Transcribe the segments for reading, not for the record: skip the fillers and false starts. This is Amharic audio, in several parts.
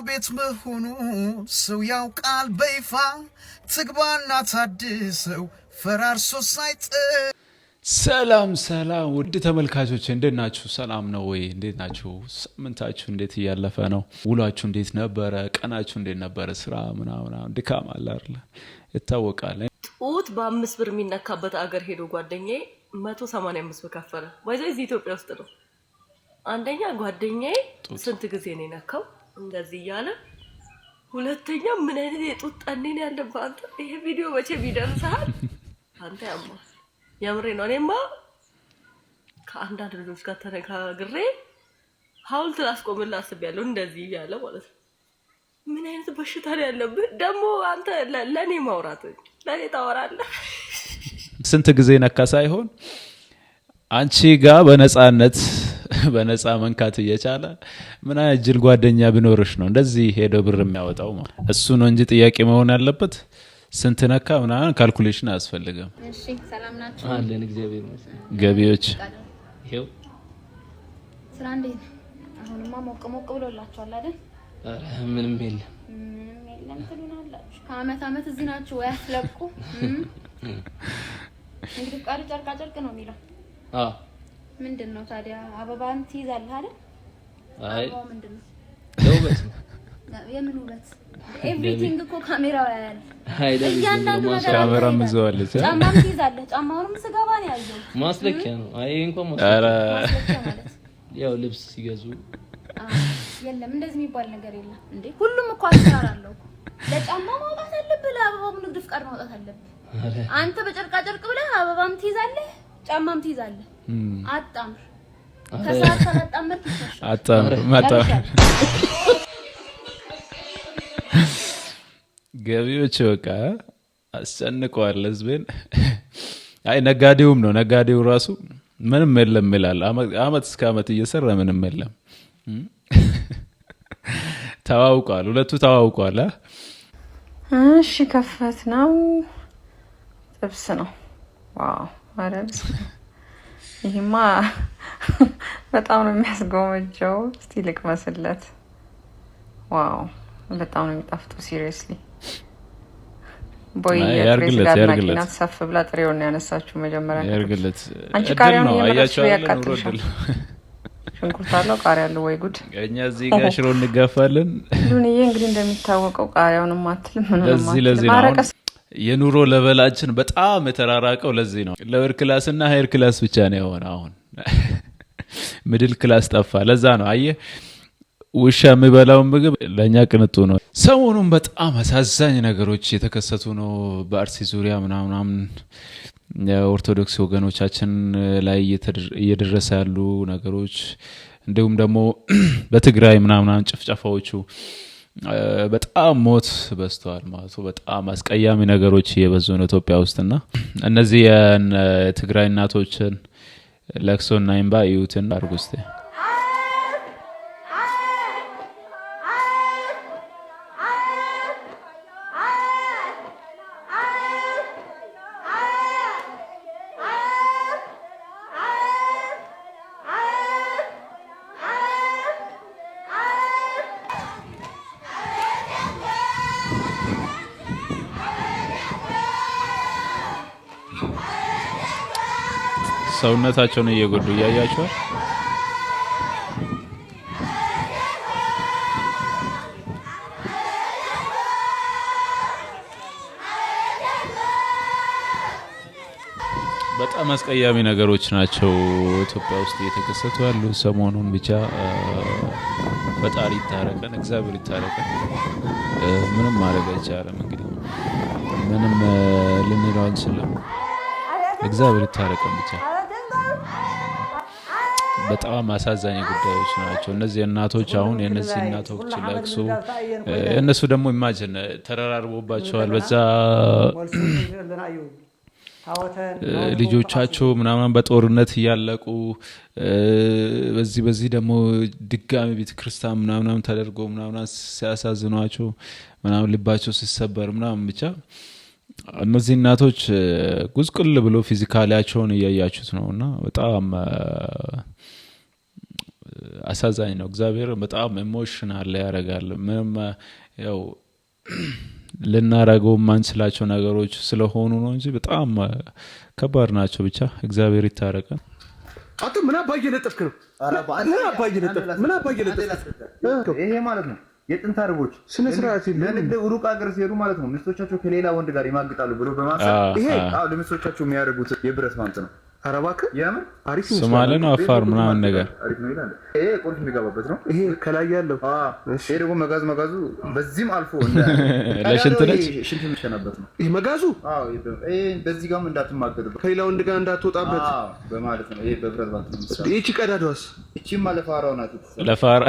ቤት መሆኑ ሰው ያውቃል በይፋ ትግባና ታድሰው ፈራርሶ ሳይጥ ሰላም ውድ ተመልካቾች እንዴት ናችሁ? ሰላም ነው ወይ? እንዴት ናችሁ? ሳምንታችሁ እንዴት እያለፈ ነው? ውሏችሁ እንዴት ነበረ? ቀናችሁ እንዴት ነበረ? ስራ ምናምን ድካም አለ አይደል? ይታወቃል። ጡት በ5 ብር የሚነካበት አገር ሄዶ ጓደኛዬ 185 ብር ከፈለ። ወይዘይ እዚህ ኢትዮጵያ ውስጥ ነው። አንደኛ ጓደኛዬ ስንት ጊዜ ነው የነካው እንደዚህ እያለ፣ ሁለተኛ ምን አይነት የጡት ጠኔ ነው ያለበት አንተ? ይሄ ቪዲዮ መቼ ቢደርሳል አንተ? ያምሬ ነው። እኔማ ከአንዳንድ ልጆች ጋር ተነጋግሬ ሐውልት ላስቆምልህ አስቤያለሁ። እንደዚህ ያለ ማለት ነው። ምን አይነት በሽታ ነው ያለብህ ደግሞ አንተ? ለኔ ማውራት ለኔ ታወራለህ። ስንት ጊዜ ነካ ሳይሆን አንቺ ጋር በነፃ መንካት እየቻለ ምን አይነት ጅል ጓደኛ ቢኖርሽ ነው እንደዚህ ሄዶ ብር የሚያወጣው? እሱ ነው እንጂ ጥያቄ መሆን ያለበት ስንት ነካ ምናምን ካልኩሌሽን አያስፈልግም። እሺ ሰላም ናችሁ? አለን እግዚአብሔር ይመስገን። ገቢዎች ይሄው ስራ እንዴት? አሁንማ ሞቅ ብሎላችኋል አይደል? አረ ምንም የለም ትሉናላችሁ። ከአመት እዚህ ናችሁ ወይ አትለቁ? እንግዲህ ቃል ጨርቃ ነው የሚለው። ምንድነው ታዲያ? አበባን ትይዛለህ አይደል? አይ አበባ ምንድነው? ለውበት ነው። የምን ውበት? ኤቭሪቲንግ እኮ ካሜራው ያያል። እያንዳንዱ ነገር ካሜራ ምዘዋለች። ጫማም ትይዛለህ? ጫማውንም ስገባ ነው ያየው። ማስለኪያ ነው። አይ እንኳን ማስለኪያ ማለት ያው ልብስ ሲገዙ የለም እንደዚህ የሚባል ነገር የለም እንዴ። ሁሉም እኮ አሰራር አለው። ለጫማው ማውጣት አለብህ፣ ለአበባው ንግድ ፍቃድ ማውጣት አለብህ። አንተ በጨርቃ ጨርቅ ብለህ አበባም ትይዛለህ ጫማም ትይዛለህ። አጣምር ከሰዓት አጣምር አጣምር ገቢዎች በቃ አስጨንቀዋል ህዝብን። አይ ነጋዴው ራሱ ምንም የለም ይላል። አመት እስከ አመት እየሰራ ምንም የለም። ተዋውቋል፣ ሁለቱ ተዋውቋል። እሺ ከፈት ነው ጥብስ ነው። ዋው አረብ ይሄማ በጣም ነው የሚያስጎመጀው። እስቲ ልቅመስለት። ዋው በጣም ነው የሚጣፍጠው። ሲሪየስሊ ቦይ ያርግለት ሰፍ ብላ ጥሬውን ያነሳችሁ መጀመሪያ ያርግለት። አንቺ ቃሪያውን እየመረጥሽ ያቃጥልሻል። ሽንኩርት አለው ቃሪያ አለው። ወይ ጉድ! እኛ እዚህ ጋር ሽሮ እንጋፋለን። ዱንዬ እንግዲህ እንደሚታወቀው ቃሪያውንም አትልም ምንም ለዚህ ነው የኑሮ ለበላችን በጣም የተራራቀው። ለዚህ ነው ሎወር ክላስ እና ሃየር ክላስ ብቻ ነው የሆነው። አሁን ሚድል ክላስ ጠፋ። ለዛ ነው አየህ ውሻ የሚበላው ምግብ ለኛ ቅንጡ ነው። ሰሞኑን በጣም አሳዛኝ ነገሮች የተከሰቱ ነው በአርሲ ዙሪያ ምናምን የኦርቶዶክስ ወገኖቻችን ላይ እየደረሰ ያሉ ነገሮች፣ እንዲሁም ደግሞ በትግራይ ምናምን ጭፍጨፋዎቹ በጣም ሞት በዝተዋል ማለት ነው። በጣም አስቀያሚ ነገሮች እየበዙ ነው ኢትዮጵያ ውስጥና እነዚህ የትግራይ እናቶችን ለቅሶና እንባ እዩትን አርጉስቴ። ሰውነታቸውን እየጎዱ እያያቸዋል። በጣም አስቀያሚ ነገሮች ናቸው ኢትዮጵያ ውስጥ እየተከሰቱ ያሉ። ሰሞኑን ብቻ ፈጣሪ ይታረቀን፣ እግዚአብሔር ይታረቀን። ምንም ማድረግ አይቻልም። እንግዲህ ምንም ልንለው አንችልም። እግዚአብሔር ይታረቀን ብቻ። በጣም አሳዛኝ ጉዳዮች ናቸው እነዚህ እናቶች። አሁን የነዚህ እናቶች ለቅሶ እነሱ ደግሞ ኢማጂን ተራራርቦባቸዋል። በዛ ልጆቻቸው ምናምን በጦርነት እያለቁ በዚህ ደግሞ ድጋሚ ቤተክርስቲያን ምናምን ተደርጎ ምናምን ሲያሳዝኗቸው ምናምን ልባቸው ሲሰበር ምናምን ብቻ እነዚህ እናቶች ጉስቁል ብሎ ፊዚካሊያቸውን እያያችሁት ነውና በጣም አሳዛኝ ነው። እግዚአብሔር በጣም ኢሞሽናል ያደርጋል። ምንም ያው ልናረገው ማንችላቸው ነገሮች ስለሆኑ ነው እንጂ በጣም ከባድ ናቸው። ብቻ እግዚአብሔር ይታረቀን። አቶ ምን አባዬ ለጠፍክ ነው? ምን አባዬ ለጠፍክ? ይሄ ማለት ነው የጥንት አረቦች ስነ ስርዓት ለንግድ ሩቅ አገር ሲሄዱ ማለት ነው ሚስቶቻቸው ከሌላ ወንድ ጋር ይማግጣሉ ብሎ በማሰብ ይሄ ለሚስቶቻቸው የሚያደርጉት የብረት ማንት ነው። አረባከ ያምን አሪፍ ነው። ሶማሌ ነው አፋር ምናምን ነገር አሪፍ ነው ይላል። ይሄ ቁልፍ የሚገባበት ነው። ይሄ ከላይ ያለው እሺ ደግሞ መጋዙ በዚህም አልፎ ለሽንት ነች። ሽንት የሚሸናበት ነው ይሄ መጋዙ። ይሄ በዚህ ጋርም እንዳትማገጥበት ከሌላ ወንድ ጋር እንዳትወጣበት በማለት ነው። ይሄ በብረት ባንት ነው። እቺ ቀዳዳዋስ? እቺማ ለፋራው ናት። ለፋራ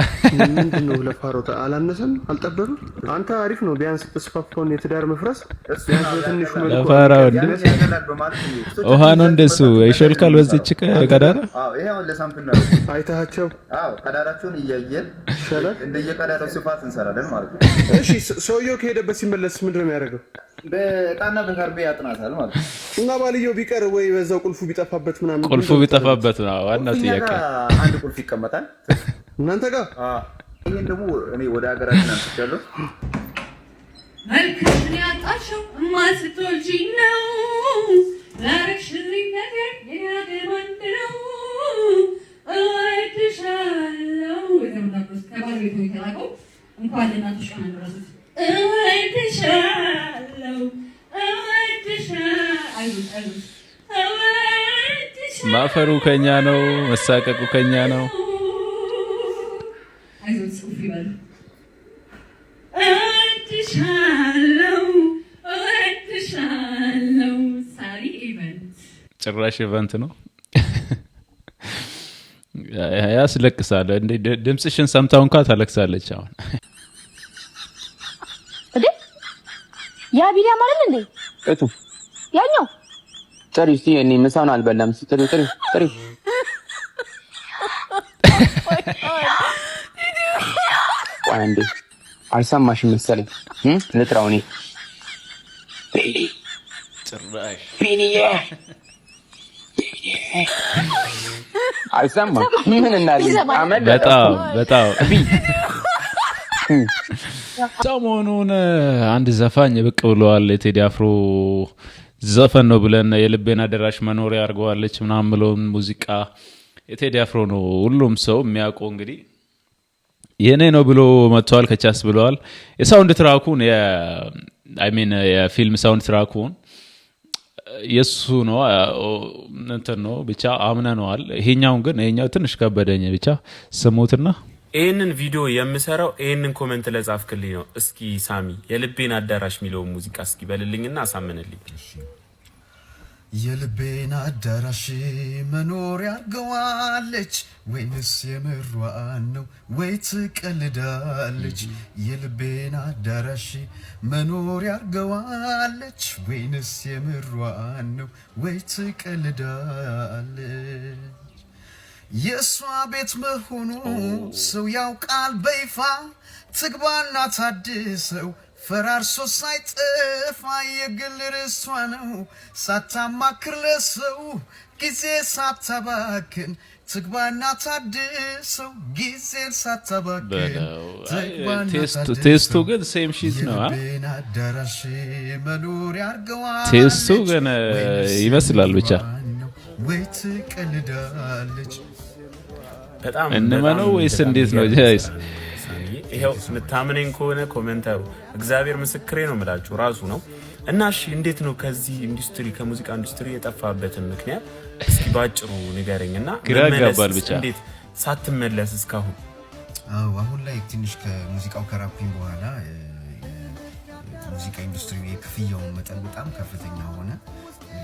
ምንድነው? ለፋራው አላነሰም አልጠበብም። አንተ አሪፍ ነው። ቢያንስ ተስፋፋውን የትዳር መፍረስ ትንሹ መልኩ ለፋራው ውሃ ነው እንደሱ ይሾልካል። በዚህች ቀዳዳ ይሄው ለሳምፕል ነው አይታቸው። ቀዳዳቸውን እያየን እንደየቀዳዳው ስፋት እንሰራለን ማለት ነው። እሺ ሰውየው ከሄደበት ሲመለስ ምንድነው የሚያደርገው? በቃና በካርቤ ያጥናታል ማለት ነው። እና ባልየው ቢቀር ወይ በዛው ቁልፉ ቢጠፋበት ምናምን ቁልፉ ቢጠፋበት ነው ዋናው ጥያቄ። አንድ ቁልፍ ይቀመጣል እናንተ ጋር። ይሄን ደግሞ እኔ ወደ ሀገራችን አንስቻለሁ። መልክሽን ያጣሽው ማስትወልጂ ነው ላረግሽልኝ ነገር የያገባንድ ነው እወድሻለሁ። የተመጣበት ከባለቤቱ የተላከው እንኳን ለእናትሽ ቀን አደረሱት። እወድሻለሁ ማፈሩ ከኛ ነው፣ መሳቀቁ ከኛ ነው። አይዞት ጽሁፍ ይበሉ። እወድሻለሁ ሳሪ ኢቨንት ጭራሽ ኢቨንት ነው። ያስለቅሳል። እንደ ድምጽሽን ሰምታው እንኳን ታለቅሳለች። አሁን እንዴ ያ ቢላ ማለት እንዴ እቱ ያኛው ጥሪ እስቲ እኔ ምሳውን አልበላም። ጥሪ አንዴ አልሰማሽም መሰለኝ። ልጥራው እኔ ጭራሽ ቢኒዬ አይሰማም። ምን እናድርግ? በጣም ሰሞኑን አንድ ዘፋኝ ብቅ ብለዋል። የቴዲ አፍሮ ዘፈን ነው ብለን የልቤን አዳራሽ መኖሪያ አድርገዋለች ምናምን ብለውን ሙዚቃ የቴዲ አፍሮ ነው ሁሉም ሰው የሚያውቀው። እንግዲህ የኔ ነው ብሎ መጥቷል። ከቻስ ብለዋል። የሳውንድ ትራኩን የፊልም ሳውንድ ትራኩን የሱ ነው እንትን ነው ብቻ አምነነዋል። ይሄኛውን ግን ይሄኛው ትንሽ ከበደኝ። ብቻ ስሙትና ይሄንን ቪዲዮ የምሰራው ይሄንን ኮሜንት ለጻፍክልኝ ነው። እስኪ ሳሚ የልቤን አዳራሽ የሚለው ሙዚቃ እስኪ በልልኝና አሳምንልኝ። የልቤን አዳራሽ መኖሪያ አርገዋለች ወይንስ የምሯን ነው ወይ ትቀልዳለች? የልቤን አዳራሽ መኖሪያ አርገዋለች ወይንስ የምሯን ነው ወይ ትቀልዳለች? የእሷ ቤት መሆኑ ሰው ያውቃል በይፋ ትግባና ታድሰው ፈራርሶ ሳይጠፋ የግል ርሷ ነው ሳታማክር ለሰው ጊዜ ሳታባክን ትግባና ታድሰው ጊዜን ሳታባክን ቴስቱ ግን ሴም ሺት ነው። አዳራሽ መኖሪያ አርገዋለች ቴስቱ ግን ይመስላል ብቻ ወይ ትቀልዳለች። በጣም እንመነው ወይስ እንዴት ነው? ጃይስ ይሄው ምታምነኝ ከሆነ ኮሜንተሩ እግዚአብሔር ምስክሬ ነው የምላችሁ ራሱ ነው። እና እሺ እንዴት ነው ከዚህ ኢንዱስትሪ ከሙዚቃ ኢንዱስትሪ የጠፋበትን ምክንያት እስኪ ባጭሩ ንገረኝና ግራ ያጋባል ብቻ እንዴት ሳትመለስ እስካሁን? አሁን ላይ ትንሽ ከሙዚቃው ከራፒንግ በኋላ ሙዚቃ ኢንዱስትሪ የክፍያው መጠን በጣም ከፍተኛ ሆነ።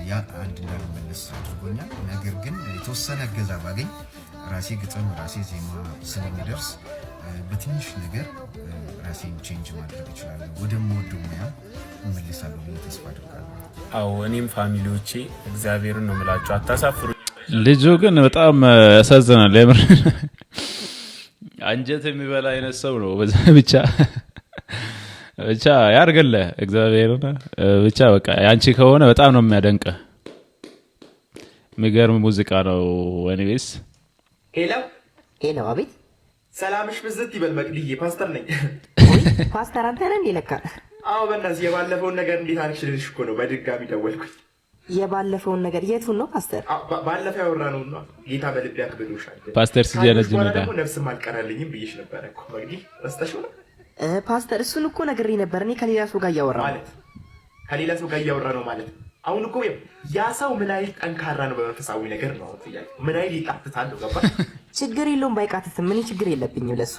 ያ አንድ እንዳልመለስ አድርጎኛል። ነገር ግን የተወሰነ እገዛ ባገኝ ራሴ ግጥም ራሴ ዜማ ስለሚደርስ በትንሽ ነገር ራሴን ቼንጅ ማድረግ እችላለሁ። ወደምወደው ሙያ እመለሳለሁ ብዬ ተስፋ አድርጋለሁ። አዎ እኔም ፋሚሊዎቼ እግዚአብሔርን ነው የምላችሁ አታሳፍሩ። ልጁ ግን በጣም ያሳዝናል። ለምን አንጀት የሚበላ አይነት ሰው ነው። ብቻ ያርገለ እግዚአብሔርን ብቻ በቃ ያንቺ ከሆነ በጣም ነው የሚያደንቀ። የሚገርም ሙዚቃ ነው። ኤኒዌይስ ሄሎ ሄሎ፣ አቤት። ሰላምሽ ብዝት ይበል መቅድዬ፣ ፓስተር ነኝ። ፓስተር አንተ ነህ እንዴ? ለካ አዎ። በእናትሽ የባለፈውን ነገር እንዴት አልሽ ልልሽ እኮ ነው በድጋሚ ደወልኩኝ። የባለፈውን ነገር የቱን ነው ፓስተር? ባለፈው ያወራነው ነው። ጌታ በልቤ አክብዶሻል። ፓስተር ሲጀነጅ ነው ደግሞ ነፍስም አልቀረልኝም ብዬሽ ነበረ እኮ መቅዲ፣ ረስተሽው ነው? ፓስተር እሱን እኮ ነግሬ ነበር። እኔ ከሌላ ሰው ጋር እያወራ ማለት ከሌላ ሰው ጋር እያወራ ነው ማለት አሁን እኮ ያ ሰው ምን አይነት ጠንካራ ነው በመንፈሳዊ ነገር ነው ጥያቄ። ምን አይነት ይቃትታል ነው ገባ? ችግር የለውም ባይቃትትም ምን ችግር የለብኝም ለሱ።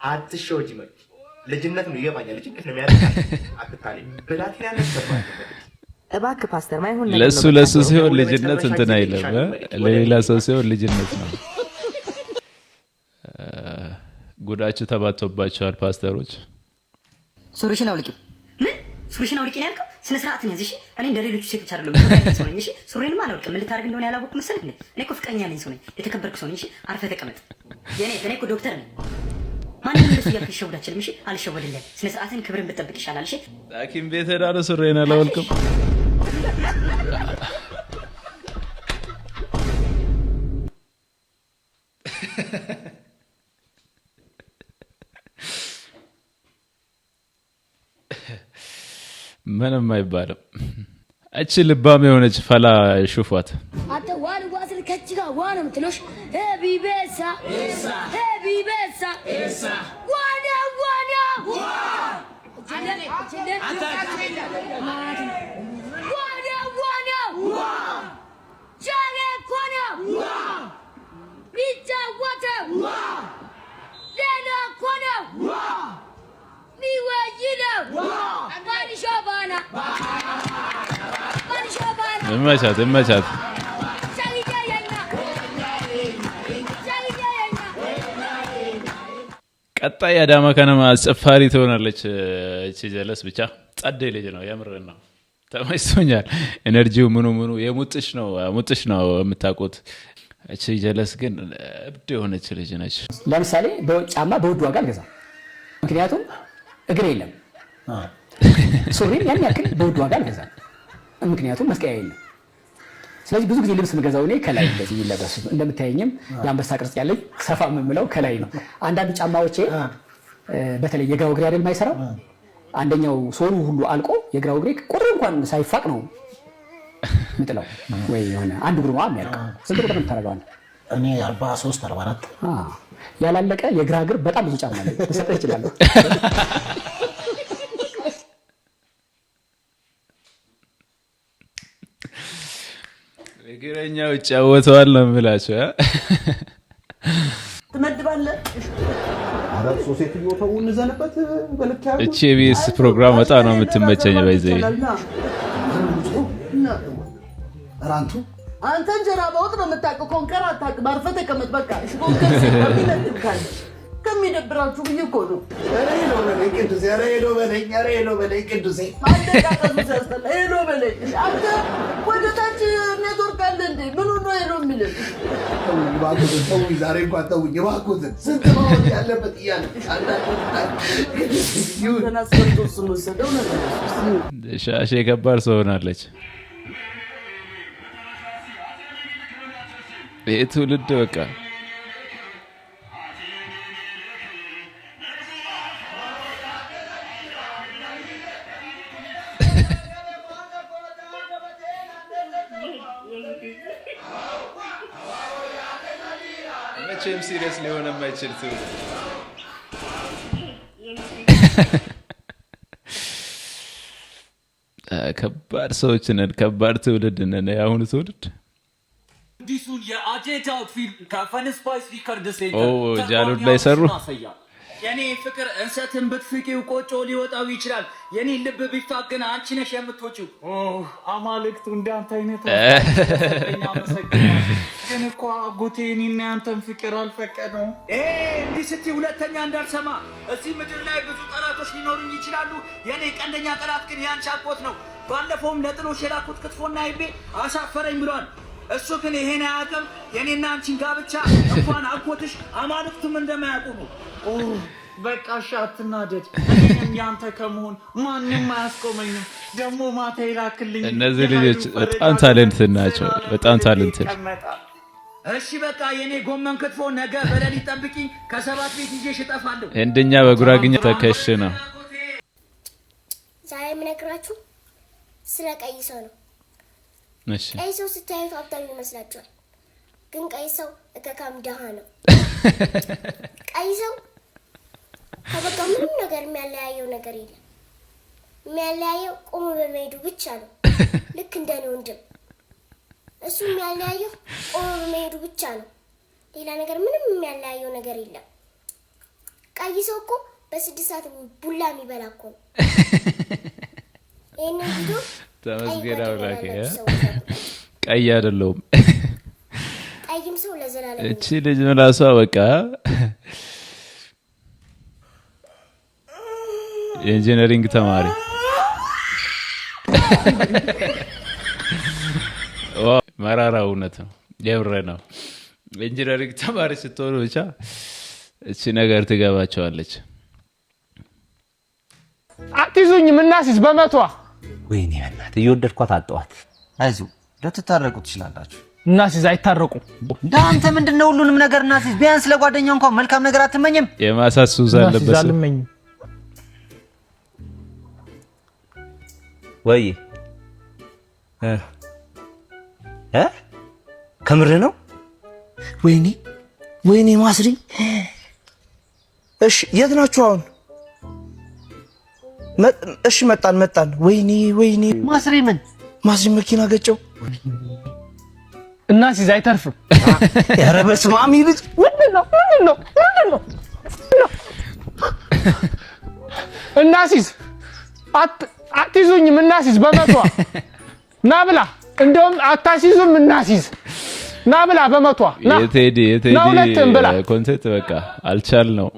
አትሸወጂ መቅዲ፣ ልጅነት ነው ይገባኛል። ልጅነት ነው የሚያደርጋል። አትታለኝ ብላቴና ነበር። እባክህ ፓስተር ማይሆን ነገር ለሱ ሲሆን ልጅነት እንትን አይለም፣ ለሌላ ሰው ሲሆን ልጅነት ነው። ጉዳችሁ ተባቶባቸዋል ፓስተሮች። ሱሪሽን አውልቂ። ምን ሱሪሽን አውልቂ ነው ያልከው? ስነ ስርዓት ነው እሺ። እኔ እንደ ሌሎቹ ሴቶች አይደለም ሰው ነኝ እሺ። ሱሪንም አላውልቅም። ምን ልታደርግ እንደሆነ ያላወቅኩ መሰለህ? እኔ እኮ ፍቅረኛ ነኝ፣ ሰው ነኝ፣ የተከበርኩ ሰው ነኝ እሺ። አርፈህ ተቀመጥ። እኔ እኮ ዶክተር ነኝ። ማንም እንደሱ እያልክ ልሸውድ አልችልም እሺ። አልሸወድልህም። ስነ ስርዓትን ክብርን ብትጠብቅ ይሻላል እሺ። ሐኪም ቤት ሄዳ ነው ሱሪዬን አላወልቅም። ምንም አይባልም። እቺ ልባም የሆነች ፈላ ሹፋት አተ ዋን ዋስል ከጭጋ ዋን ምትሎሽ ቢቤሳ ቢቤሳ ዋና ዋና ጃኔ ኮና ቢጫ ወተ ሌላ ኮና እመቻት ቀጣይ አዳማ ከነማ አስጨፋሪ ትሆናለች። እቺ ጀለስ ብቻ ጸደይ ልጅ ነው፣ የምርን ነው፣ ተመችቶኛል። ኤነርጂው ምኑ የሙጥሽ ነው የምታውቁት። እቺ ጀለስ ግን እብድ የሆነች ልጅ ነች። ለምሳሌ ጫማ በውድ ዋጋ አልገዛም፣ ምክንያቱም እግር የለም። ሱሪም ያን ያክል በውድ ዋጋ አልገዛም፣ ምክንያቱም መስቀያ የለም። ስለዚህ ብዙ ጊዜ ልብስ የምገዛው እኔ ከላይ እንደዚህ ይለበሱ። እንደምታየኝም የአንበሳ ቅርጽ ያለኝ ሰፋ የምለው ከላይ ነው። አንዳንድ ጫማዎቼ በተለይ የግራው እግሬ አይደል የማይሰራው፣ አንደኛው ሶሉ ሁሉ አልቆ የግራው እግሬ ቁጥር እንኳን ሳይፋቅ ነው ምጥለው፣ ወይ የሆነ አንድ እግሩ ነው የሚያልቀው። ስንት ቁጥር ነው የምታደርገዋለህ? እኔ 43 44 ያላለቀ የግራ እግር በጣም ብዙ ጫማ አለ፣ ልሰጥህ እችላለሁ። እግረኛው ይጫወተዋል ነው የምላቸው። ትመድባለህ። አራት ሶስት ይወጣው እንዘንበት በልክ ያለው እቺ የቢኤስ ፕሮግራም በጣም ነው የምትመቸኝ። ባይዘይ ራንቱ አንተ እንጀራ በወጥ ነው የምታውቀው፣ ኮንከር አታውቅም። አርፈህ ተቀመጥ በቃ። እሺ ኮንከር ሲባል ከሚደብራችሁ ብዬ እኮ ነው። ሄሎ በለኝ ቅዱሴ፣ ሄሎ በለኝ ቅዱሴ። አንተ ቃጠሉ ሲያስጠላ ሄሎ በለኝ። አንተ ወደ ታች ኔትወርክ አለ እንዴ? ምን ነው ሄሎ የሚልህ? እባክህ ተውኝ፣ ዛሬ እንኳን ተውኝ እባክህ። ስንት ማወቅ ያለበት እያለ ሻሼ ከባድ ሰው ሆናለች። ይህ ትውልድ በቃ መቼም ሲሪየስ ሊሆን የማይችል ትውልድ። ከባድ ሰዎች ነን፣ ከባድ ትውልድ ነን የአሁኑ ትውልድ። አዲሱን የአጄታው ፊልም ከፈን ስፓይስ ሪከርድስ ጃሉድ ላይ ሰሩ። የኔ ፍቅር እንሰትን ብትፍቂው ቆጮ ሊወጣው ይችላል። የኔ ልብ ቢፋቅ ግን አንቺ ነሽ የምትወጪው። አማልክቱ እንዳንተ አይነት ግን እኮ አጎቴ እኔና ያንተን ፍቅር አልፈቀደም። እንዲህ ስትይ ሁለተኛ እንዳልሰማ። እዚህ ምድር ላይ ብዙ ጠላቶች ሊኖሩኝ ይችላሉ። የኔ ቀንደኛ ጠላት ግን ያንቺ አጎት ነው። ባለፈውም ለጥሎሽ የላኩት ክትፎና ይቤ አሻፈረኝ ብሏል። እሱ ግን ይሄን አያውቅም። የኔና አንቺን ጋብቻ እንኳን አጎትሽ አማልክቱም እንደማያውቁ ነው። በቃ እሺ አትናደድ። እኔም ያንተ ከመሆን ማንም አያስቆመኝም። ደግሞ ማታ ይላክልኝ። እነዚህ ልጆች በጣም ታለንት ናቸው፣ በጣም ታለንት። እሺ በቃ የኔ ጎመን ክትፎ ነገ በሌሊት ጠብቂኝ። ከሰባት ቤት ይዤሽ እጠፋለሁ። እንደኛ በጉራግኛ ተከሽ ነው። ዛሬ የምነግራችሁ ስለ ቀይ ሰው ነው። እሺ ቀይ ሰው ስታዩት ሀብታም ይመስላችኋል፣ ግን ቀይ ሰው እከካም ደሃ ነው። ቀይ ሰው ከበቃ ምንም ነገር የሚያለያየው ነገር የለም። የሚያለያየው ቆሞ በመሄዱ ብቻ ነው። ልክ እንደኔ ወንድም እሱ የሚያለያየው ቆሞ በመሄዱ ብቻ ነው። ሌላ ነገር ምንም የሚያለያየው ነገር የለም። ቀይ ሰው እኮ በ6 ሰዓት ቡላ የሚበላ እኮ ነው። ይሄንን ቪዲዮ ተመስገን አምላኬ ቀይ አይደለሁም። ቀይም ሰው ለዘላለም እቺ ልጅ ምላሷ በቃ የኢንጂነሪንግ ተማሪ መራራ እውነት ነው፣ የምር ነው። ኢንጂነሪንግ ተማሪ ስትሆኑ ብቻ እቺ ነገር ትገባቸዋለች። አትይዙኝም እናሲዝ በመቷ ወይኔ በእናትህ እየወደድኳት አጣኋት። አይዞህ ልትታረቁ ትችላላችሁ። እናሲዝ አይታረቁም። አንተ ምንድነው ሁሉንም ነገር እናሲዝ? ቢያንስ ለጓደኛው እንኳን መልካም ነገር አትመኝም? የማሳሱዝ አለበት አልመኝም። ወይ ከምር ነው? ወይኔ ወይኔ ማስሪ። እሺ የት ናችሁ አሁን? እሺ መጣን። ወይኔ ማስሪ ምን ማስሪ መኪና ገጨው። እናሲዝ አይተርፍም። ኧረ በስመ አብ ይልጅ ምንድነው? እናሲዝ አትይዙኝም እናሲዝ በመቷ ና ብላ። እንደውም አታሲዙም እናሲዝ ና ብላ በመቷ ና። የቴዲ ኮንቴንት በቃ አልቻል ነው።